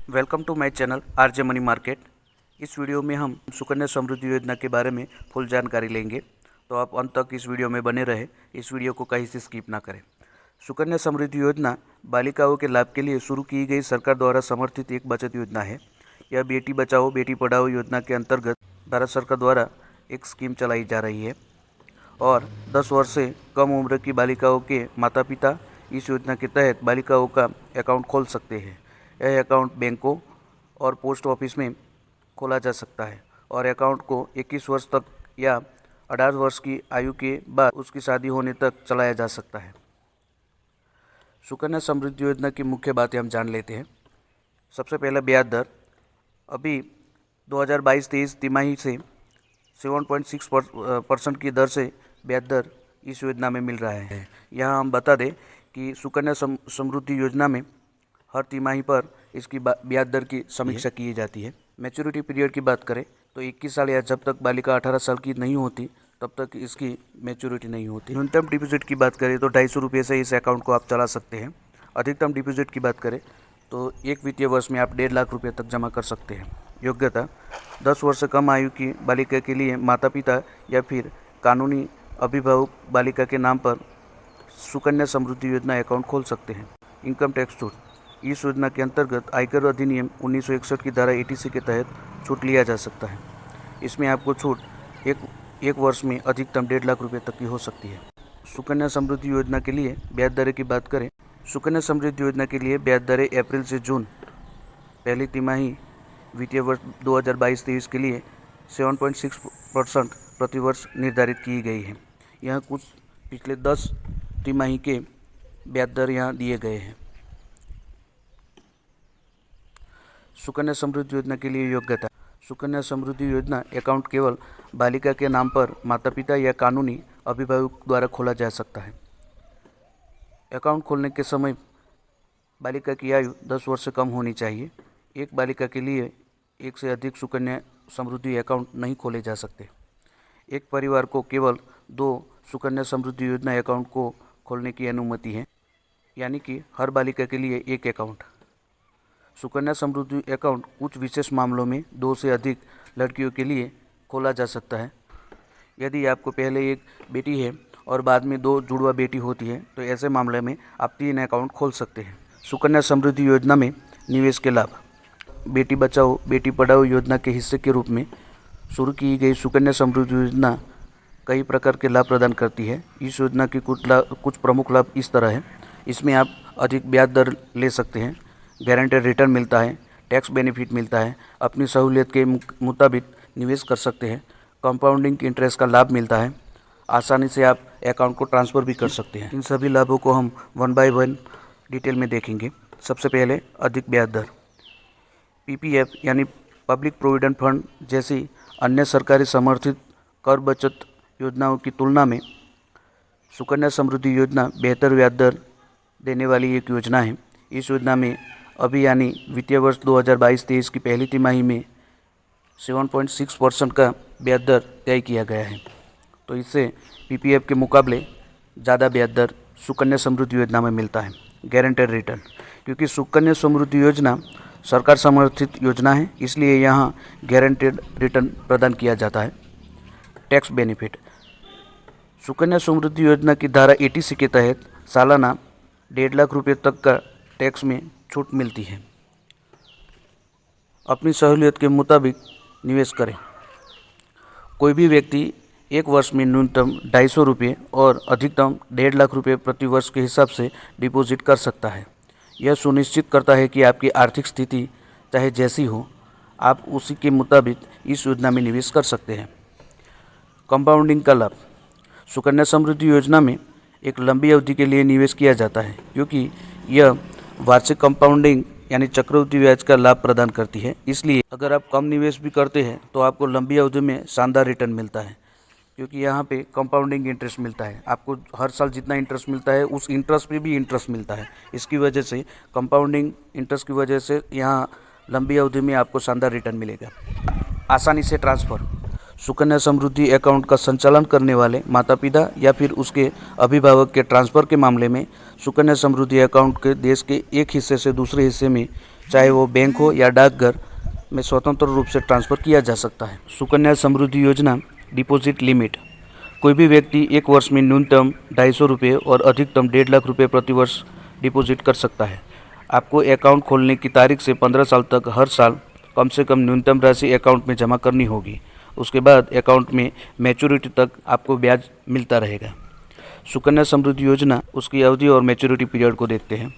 Welcome to my channel RJ money market. इस वीडियो में हम सुकन्या समृद्धि योजना के बारे में फुल जानकारी लेंगे, तो आप अंत तक इस वीडियो में बने रहे। इस वीडियो को कहीं से स्किप ना करें। सुकन्या समृद्धि योजना बालिकाओं के लाभ के लिए शुरू की गई सरकार द्वारा समर्थित एक बचत योजना है। यह बेटी बचाओ बेटी पढ़ाओ योजना के अंतर्गत भारत सरकार द्वारा एक स्कीम चलाई जा रही है और 10 वर्ष से कम उम्र की बालिकाओं के माता पिता इस योजना के तहत बालिकाओं का अकाउंट खोल सकते हैं। यह अकाउंट बैंकों और पोस्ट ऑफिस में खोला जा सकता है और अकाउंट को 21 वर्ष तक या 18 वर्ष की आयु के बाद उसकी शादी होने तक चलाया जा सकता है। सुकन्या समृद्धि योजना की मुख्य बातें हम जान लेते हैं। सबसे पहले ब्याज दर। अभी 2022-23 तिमाही से 7.6% की दर से ब्याज दर इस योजना में मिल रहा है। यहाँ हम बता दें कि सुकन्या समृद्धि योजना में हर तिमाही पर इसकी ब्याज दर की समीक्षा की जाती है। मैच्योरिटी पीरियड की बात करें तो 21 साल या जब तक बालिका 18 साल की नहीं होती तब तक इसकी मैच्योरिटी नहीं होती। न्यूनतम डिपॉजिट की बात करें तो 250 रुपये से इस अकाउंट को आप चला सकते हैं। अधिकतम डिपॉजिट की बात करें तो एक वित्तीय वर्ष में आप 1.5 लाख रुपये तक जमा कर सकते हैं। योग्यता: 10 वर्ष से कम आयु की बालिका के लिए माता पिता या फिर कानूनी अभिभावक बालिका के नाम पर सुकन्या समृद्धि योजना अकाउंट खोल सकते हैं। इनकम टैक्स छूट: इस योजना के अंतर्गत आयकर अधिनियम 1961 की धारा 80C के तहत छूट लिया जा सकता है। इसमें आपको छूट एक वर्ष में अधिकतम 1.5 लाख रुपये तक की हो सकती है। सुकन्या समृद्धि योजना के लिए ब्याज दरें की बात करें। सुकन्या समृद्धि योजना के लिए ब्याज दरें अप्रैल से जून पहली तिमाही वित्तीय वर्ष 2022-23 के लिए 7.6% प्रति वर्ष निर्धारित की गई है। यहाँ कुछ पिछले 10 तिमाही के ब्याज दर यहाँ दिए गए हैं। सुकन्या समृद्धि योजना के लिए योग्यता: सुकन्या समृद्धि योजना अकाउंट केवल बालिका के नाम पर माता पिता या कानूनी अभिभावक द्वारा खोला जा सकता है। अकाउंट खोलने के समय बालिका की आयु 10 वर्ष से कम होनी चाहिए। एक बालिका के लिए एक से अधिक सुकन्या समृद्धि अकाउंट नहीं खोले जा सकते। एक परिवार को केवल 2 सुकन्या समृद्धि योजना अकाउंट को खोलने की अनुमति है, यानी कि हर बालिका के लिए एक अकाउंट। सुकन्या समृद्धि अकाउंट कुछ विशेष मामलों में 2 से अधिक लड़कियों के लिए खोला जा सकता है। यदि आपको पहले एक बेटी है और बाद में 2 जुड़वा बेटी होती है तो ऐसे मामले में आप 3 अकाउंट खोल सकते हैं। सुकन्या समृद्धि योजना में निवेश के लाभ: बेटी बचाओ बेटी पढ़ाओ योजना के हिस्से के रूप में शुरू की गई सुकन्या समृद्धि योजना कई प्रकार के लाभ प्रदान करती है। इस योजना के कुछ प्रमुख लाभ इस तरह है। इसमें आप अधिक ब्याज दर ले सकते हैं, गारंटेड रिटर्न मिलता है, टैक्स बेनिफिट मिलता है, अपनी सहूलियत के मुताबिक निवेश कर सकते हैं, कंपाउंडिंग इंटरेस्ट का लाभ मिलता है, आसानी से आप अकाउंट को ट्रांसफ़र भी कर सकते हैं। इन सभी लाभों को हम 1 बाय 1 डिटेल में देखेंगे। सबसे पहले अधिक ब्याज दर। PPF यानी पब्लिक प्रोविडेंट फंड जैसी अन्य सरकारी समर्थित कर बचत योजनाओं की तुलना में सुकन्या समृद्धि योजना बेहतर ब्याज दर देने वाली एक योजना है। इस योजना में अभी यानी वित्तीय वर्ष 2022-23 की पहली तिमाही में 7.6% का ब्याज दर तय किया गया है। तो इससे PPF के मुकाबले ज़्यादा ब्याज दर सुकन्या समृद्धि योजना में मिलता है। गारंटेड रिटर्न: क्योंकि सुकन्या समृद्धि योजना सरकार समर्थित योजना है, इसलिए यहाँ गारंटेड रिटर्न प्रदान किया जाता है। टैक्स बेनिफिट: सुकन्या समृद्धि योजना की धारा 80C के तहत सालाना 1.5 लाख रुपये तक का टैक्स में छूट मिलती है। अपनी सहूलियत के मुताबिक निवेश करें। कोई भी व्यक्ति एक वर्ष में न्यूनतम 250 रुपये और अधिकतम 1.5 लाख रुपये प्रति वर्ष के हिसाब से डिपॉजिट कर सकता है। यह सुनिश्चित करता है कि आपकी आर्थिक स्थिति चाहे जैसी हो, आप उसी के मुताबिक इस योजना में निवेश कर सकते हैं। कंपाउंडिंग का लाभ: सुकन्या समृद्धि योजना में एक लंबी अवधि के लिए निवेश किया जाता है, क्योंकि यह वार्षिक कंपाउंडिंग यानी चक्रवृद्धि ब्याज का लाभ प्रदान करती है। इसलिए अगर आप कम निवेश भी करते हैं तो आपको लंबी अवधि में शानदार रिटर्न मिलता है, क्योंकि यहाँ पे कंपाउंडिंग इंटरेस्ट मिलता है। आपको हर साल जितना इंटरेस्ट मिलता है उस इंटरेस्ट पे भी इंटरेस्ट मिलता है। इसकी वजह से कंपाउंडिंग इंटरेस्ट की वजह से यहाँ लंबी अवधि में आपको शानदार रिटर्न मिलेगा। आसानी से ट्रांसफ़र: सुकन्या समृद्धि अकाउंट का संचालन करने वाले माता पिता या फिर उसके अभिभावक के ट्रांसफ़र के मामले में सुकन्या समृद्धि अकाउंट के देश के एक हिस्से से दूसरे हिस्से में चाहे वो बैंक हो या डाकघर में स्वतंत्र रूप से ट्रांसफ़र किया जा सकता है। सुकन्या समृद्धि योजना डिपॉजिट लिमिट। कोई भी व्यक्ति एक वर्ष में न्यूनतम 250 रुपये और अधिकतम 1.5 लाख रुपये प्रति वर्ष डिपॉजिट कर सकता है। आपको अकाउंट खोलने की तारीख से 15 साल तक हर साल कम से कम न्यूनतम राशि अकाउंट में जमा करनी होगी। उसके बाद अकाउंट में मैच्योरिटी तक आपको ब्याज मिलता रहेगा। सुकन्या समृद्धि योजना उसकी अवधि और मैच्योरिटी पीरियड को देखते हैं।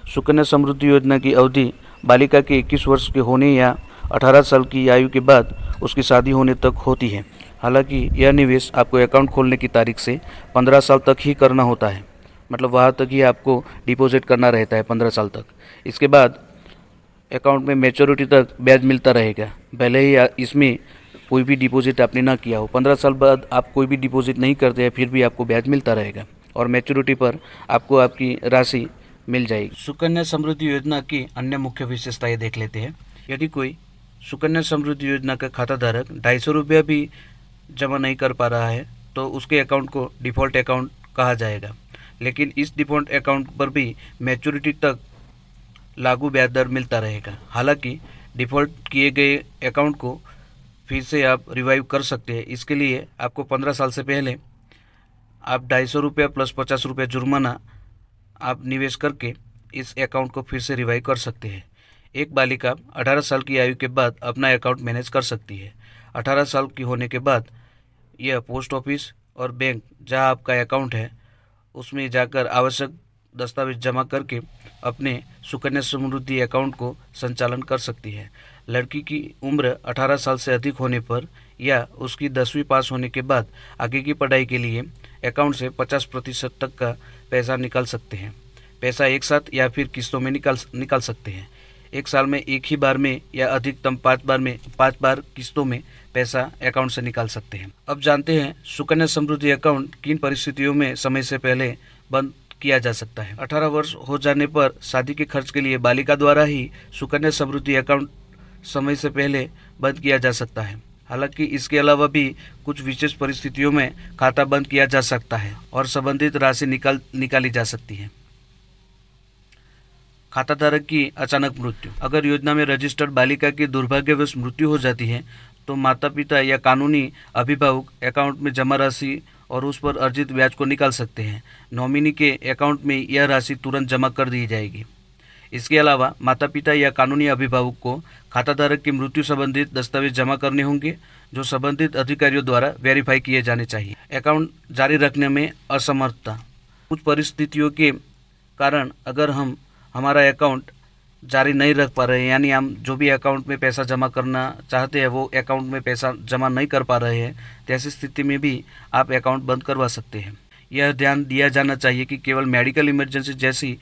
सुकन्या समृद्धि योजना की अवधि बालिका के 21 वर्ष के होने या 18 साल की आयु के बाद उसकी शादी होने तक होती है। हालांकि यह निवेश आपको अकाउंट खोलने की तारीख से 15 साल तक ही करना होता है, मतलब वहाँ तक ही आपको डिपॉजिट करना रहता है 15 साल तक। इसके बाद अकाउंट में मैच्योरिटी तक ब्याज मिलता रहेगा, भले ही इसमें कोई भी डिपॉजिट आपने ना किया हो। 15 साल बाद आप कोई भी डिपॉजिट नहीं करते हैं फिर भी आपको ब्याज मिलता रहेगा और मैच्योरिटी पर आपको आपकी राशि मिल जाएगी। सुकन्या समृद्धि योजना की अन्य मुख्य विशेषताएं देख लेते हैं। यदि कोई सुकन्या समृद्धि योजना का खाता धारक 250 रुपया भी जमा नहीं कर पा रहा है तो उसके अकाउंट को डिफ़ॉल्ट अकाउंट कहा जाएगा, लेकिन इस डिफ़ॉल्ट अकाउंट पर भी मैच्योरिटी तक लागू ब्याज दर मिलता रहेगा। हालांकि डिफ़ॉल्ट किए गए अकाउंट को फिर से आप रिवाइव कर सकते हैं। इसके लिए आपको 15 साल से पहले आप 250 रुपया प्लस 50 रुपया जुर्माना आप निवेश करके इस अकाउंट को फिर से रिवाइव कर सकते हैं। एक बालिका 18 साल की आयु के बाद अपना अकाउंट मैनेज कर सकती है। 18 साल की होने के बाद यह पोस्ट ऑफिस और बैंक जहां आपका अकाउंट है उसमें जाकर आवश्यक दस्तावेज जमा करके अपने सुकन्या समृद्धि अकाउंट को संचालन कर सकती है। लड़की की उम्र 18 साल से अधिक होने पर या उसकी 10वीं पास होने के बाद आगे की पढ़ाई के लिए अकाउंट से 50% तक का पैसा निकाल सकते हैं। पैसा एक साथ या फिर किस्तों में निकाल सकते हैं। एक साल में एक ही बार में या अधिकतम 5 बार किस्तों में पैसा अकाउंट से निकाल सकते हैं। अब जानते हैं सुकन्या समृद्धि अकाउंट किन परिस्थितियों में समय से पहले बंद किया जा सकता है। 18 वर्ष हो जाने पर शादी के खर्च के लिए बालिका द्वारा ही सुकन्या समृद्धि अकाउंट समय से पहले बंद किया जा सकता है। हालांकि इसके अलावा भी कुछ विशेष परिस्थितियों में खाता बंद किया जा सकता है और संबंधित राशि निकाली जा सकती है। खाताधारक की अचानक मृत्यु। अगर योजना में रजिस्टर्ड बालिका की दुर्भाग्यवश मृत्यु हो जाती है तो माता पिता या कानूनी अभिभावक अकाउंट में जमा राशि और उस पर अर्जित ब्याज को निकाल सकते हैं। नॉमिनी के अकाउंट में यह राशि तुरंत जमा कर दी जाएगी। इसके अलावा माता पिता या कानूनी अभिभावक को खाताधारक की मृत्यु संबंधित दस्तावेज जमा करने होंगे जो संबंधित अधिकारियों द्वारा वेरीफाई किए जाने चाहिए। अकाउंट जारी रखने में असमर्थता। कुछ परिस्थितियों के कारण अगर हम हमारा अकाउंट जारी नहीं रख पा रहे हैं, यानी हम जो भी अकाउंट में पैसा जमा करना चाहते हैं वो अकाउंट में पैसा जमा नहीं कर पा रहे हैं, तो ऐसी स्थिति में भी आप अकाउंट बंद करवा सकते हैं। यह ध्यान दिया जाना चाहिए कि केवल मेडिकल इमरजेंसी जैसी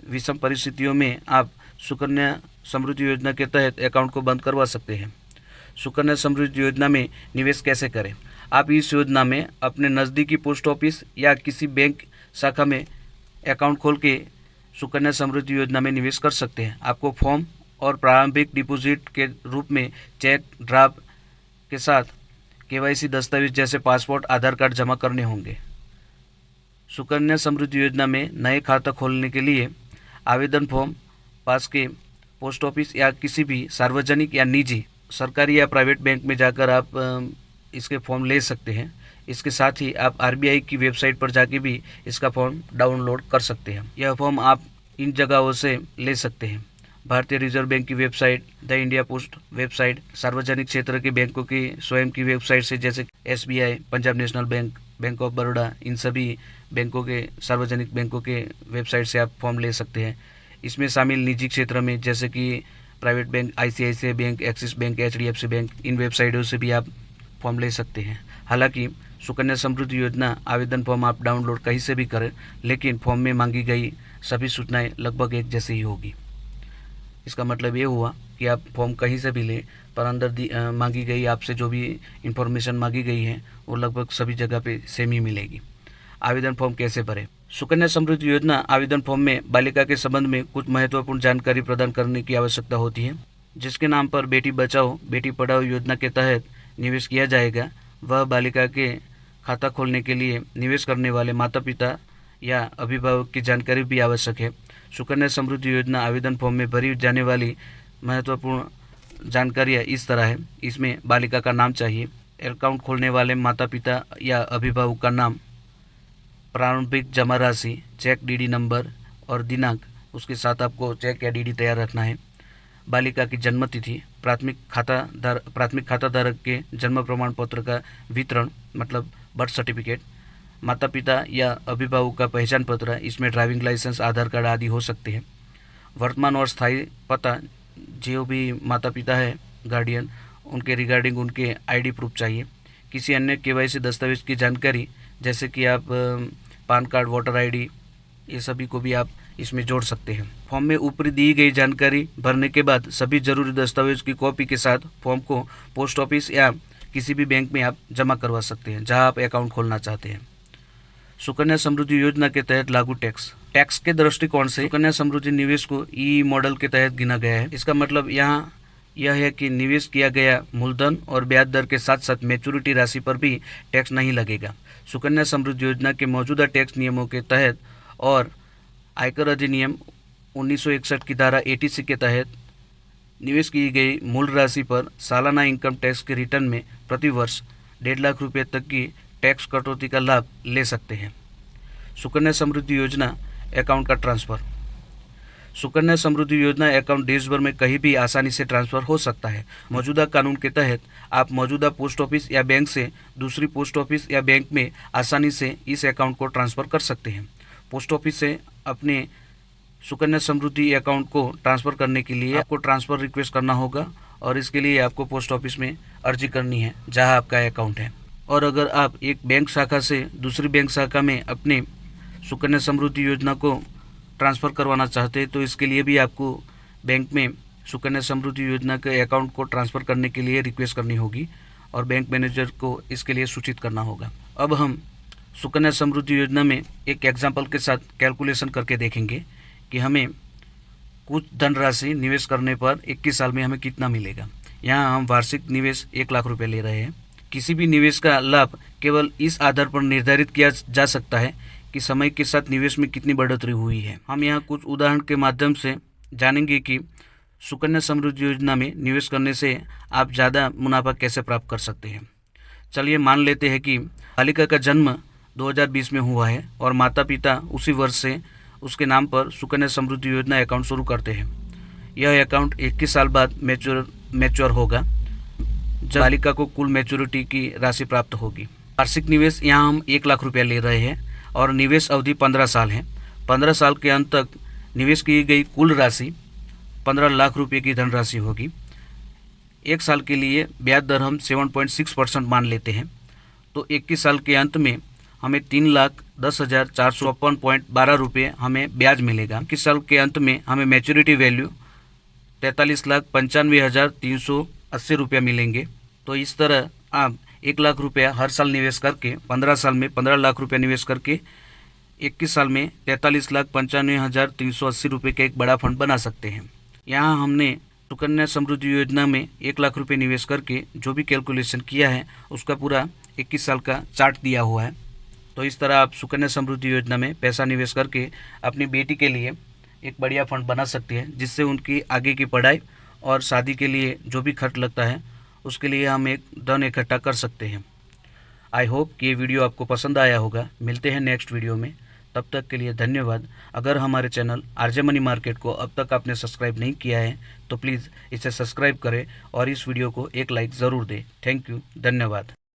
विषम परिस्थितियों में आप सुकन्या समृद्धि योजना के तहत अकाउंट को बंद करवा सकते हैं। सुकन्या समृद्धि योजना में निवेश कैसे करें? आप इस योजना में अपने नज़दीकी पोस्ट ऑफिस या किसी बैंक शाखा में अकाउंट खोल के सुकन्या समृद्धि योजना में निवेश कर सकते हैं। आपको फॉर्म और प्रारंभिक डिपॉजिट के रूप में चेक ड्राफ्ट के साथ केवाईसी दस्तावेज जैसे पासपोर्ट, आधार कार्ड जमा करने होंगे। सुकन्या समृद्धि योजना में नए खाता खोलने के लिए आवेदन फॉर्म पास के पोस्ट ऑफिस या किसी भी सार्वजनिक या निजी सरकारी या प्राइवेट बैंक में जाकर आप इसके फॉर्म ले सकते हैं। इसके साथ ही आप RBI की वेबसाइट पर जाके भी इसका फॉर्म डाउनलोड कर सकते हैं। यह फॉर्म आप इन जगहों से ले सकते हैं: भारतीय रिजर्व बैंक की website, the India post website, सार्वजनिक क्षेत्र के बैंकों की स्वयं की वेबसाइट से जैसे SBI, Punjab National Bank, Bank of Baroda, इन सभी बैंकों के सार्वजनिक बैंकों के वेबसाइट से आप फॉर्म ले सकते हैं। इसमें शामिल निजी क्षेत्र में जैसे कि private bank, ICICI bank, Axis bank, HDFC bank, इन वेबसाइटों से भी आप फॉर्म ले सकते हैं। हालांकि सुकन्या समृद्धि योजना आवेदन फॉर्म आप डाउनलोड कहीं से भी करें, लेकिन फॉर्म में मांगी गई सभी सूचनाएं लगभग एक जैसी ही होगी। इसका मतलब ये हुआ कि आप फॉर्म कहीं से भी लें, पर अंदर मांगी गई आपसे जो भी इंफॉर्मेशन मांगी गई है वो लगभग सभी जगह पे सेम ही मिलेगी। आवेदन फॉर्म कैसे भरें? सुकन्या समृद्धि योजना आवेदन फॉर्म में बालिका के संबंध में कुछ महत्वपूर्ण जानकारी प्रदान करने की आवश्यकता होती है। जिसके नाम पर बेटी बचाओ बेटी पढ़ाओ योजना के तहत निवेश किया जाएगा, वह बालिका के खाता खोलने के लिए निवेश करने वाले माता पिता या अभिभावक की जानकारी भी आवश्यक है। सुकन्या समृद्धि योजना आवेदन फॉर्म में भरी जाने वाली महत्वपूर्ण जानकारियाँ इस तरह है। इसमें बालिका का नाम चाहिए, अकाउंट खोलने वाले माता पिता या अभिभावक का नाम, प्रारंभिक जमा राशि, चेक डीडी नंबर और दिनांक, उसके साथ आपको चेक या डीडी तैयार रखना है। बालिका की जन्म तिथि, प्राथमिक खाता धारक के जन्म प्रमाण पत्र का वितरण मतलब बर्थ सर्टिफिकेट, माता पिता या अभिभावक का पहचान पत्र, इसमें ड्राइविंग लाइसेंस, आधार कार्ड आदि हो सकते हैं। वर्तमान और स्थायी पता, जो भी माता पिता है गार्डियन, उनके रिगार्डिंग उनके आईडी प्रूफ चाहिए। किसी अन्य केवाईसी दस्तावेज की जानकारी जैसे कि आप पान कार्ड, वोटर आईडी, ये सभी को भी आप इसमें जोड़ सकते हैं। फॉर्म में ऊपर दी गई जानकारी भरने के बाद सभी जरूरी दस्तावेज की कॉपी के साथ फॉर्म को पोस्ट ऑफिस या किसी भी बैंक में आप जमा करवा सकते हैं जहां आप अकाउंट खोलना चाहते हैं। सुकन्या समृद्धि योजना के तहत लागू टैक्स के दृष्टिकोण से सुकन्या समृद्धि निवेश को ई मॉडल के तहत गिना गया है। इसका मतलब यहाँ यह है कि निवेश किया गया मूलधन और ब्याज दर के साथ साथ मैच्योरिटी राशि पर भी टैक्स नहीं लगेगा। सुकन्या समृद्धि योजना के मौजूदा टैक्स नियमों के तहत और आयकर अधिनियम 1961 की धारा 86 के तहत निवेश की गई मूल राशि पर सालाना इनकम टैक्स के रिटर्न में प्रति वर्ष 1.5 लाख रुपये तक की टैक्स कटौती का लाभ ले सकते हैं। सुकन्या समृद्धि योजना अकाउंट का ट्रांसफ़र। सुकन्या समृद्धि योजना अकाउंट देश भर में कहीं भी आसानी से ट्रांसफ़र हो सकता है। मौजूदा कानून के तहत आप मौजूदा पोस्ट ऑफिस या बैंक से दूसरी पोस्ट ऑफिस या बैंक में आसानी से इस अकाउंट को ट्रांसफ़र कर सकते हैं। पोस्ट ऑफिस से अपने सुकन्या समृद्धि अकाउंट को ट्रांसफ़र करने के लिए आपको ट्रांसफ़र रिक्वेस्ट करना होगा और इसके लिए आपको पोस्ट ऑफिस में अर्जी करनी है जहां आपका अकाउंट है। और अगर आप एक बैंक शाखा से दूसरी बैंक शाखा में अपने सुकन्या समृद्धि योजना को ट्रांसफ़र करवाना चाहते हैं तो इसके लिए भी आपको बैंक में सुकन्या समृद्धि योजना के अकाउंट को ट्रांसफ़र करने के लिए रिक्वेस्ट करनी होगी और बैंक मैनेजर को इसके लिए सूचित करना होगा। अब हम सुकन्या समृद्धि योजना में एक एग्जाम्पल के साथ कैलकुलेशन करके देखेंगे कि हमें कुछ धनराशि निवेश करने पर 21 साल में हमें कितना मिलेगा। यहाँ हम वार्षिक निवेश 1 लाख रुपये ले रहे हैं। किसी भी निवेश का लाभ केवल इस आधार पर निर्धारित किया जा सकता है कि समय के साथ निवेश में कितनी बढ़ोतरी हुई है। हम यहाँ कुछ उदाहरण के माध्यम से जानेंगे कि सुकन्या समृद्धि योजना में निवेश करने से आप ज़्यादा मुनाफा कैसे प्राप्त कर सकते हैं। चलिए मान लेते हैं कि बालिका का जन्म 2020 में हुआ है और माता पिता उसी वर्ष से उसके नाम पर सुकन्या समृद्धि योजना अकाउंट शुरू करते हैं। यह अकाउंट 21 साल बाद मैच्योर होगा जब बालिका को कुल मैच्योरिटी की राशि प्राप्त होगी। वार्षिक निवेश यहाँ हम 1 लाख रुपया ले रहे हैं और निवेश अवधि 15 साल है। 15 साल के अंत तक निवेश की गई कुल राशि 15 लाख रुपये की धनराशि होगी। 1 साल के लिए ब्याज दर हम 7.6% मान लेते हैं तो 21 साल के अंत में हमें 3,10,455.12 रुपये हमें ब्याज मिलेगा। 21 साल के अंत में हमें मैच्योरिटी वैल्यू 43,95,380 रुपया मिलेंगे। तो इस तरह आप 1 लाख रुपया हर साल निवेश करके 15 साल में 15 लाख रुपया निवेश करके 21 साल में 43,95,380 रुपये का एक बड़ा फंड बना सकते हैं। यहाँ हमने सुकन्या समृद्धि योजना में 1 लाख रुपये निवेश करके जो भी कैलकुलेशन किया है उसका पूरा 21 साल का चार्ट दिया हुआ है। तो इस तरह आप सुकन्या समृद्धि योजना में पैसा निवेश करके अपनी बेटी के लिए एक बढ़िया फंड बना सकते हैं जिससे उनकी आगे की पढ़ाई और शादी के लिए जो भी खर्च लगता है उसके लिए हम एक धन इकट्ठा कर सकते हैं। आई होप कि ये वीडियो आपको पसंद आया होगा। मिलते हैं नेक्स्ट वीडियो में, तब तक के लिए धन्यवाद। अगर हमारे चैनल आरजे मनी मार्केट को अब तक आपने सब्सक्राइब नहीं किया है तो प्लीज़ इसे सब्सक्राइब करें और इस वीडियो को एक लाइक ज़रूर दें। थैंक यू, धन्यवाद।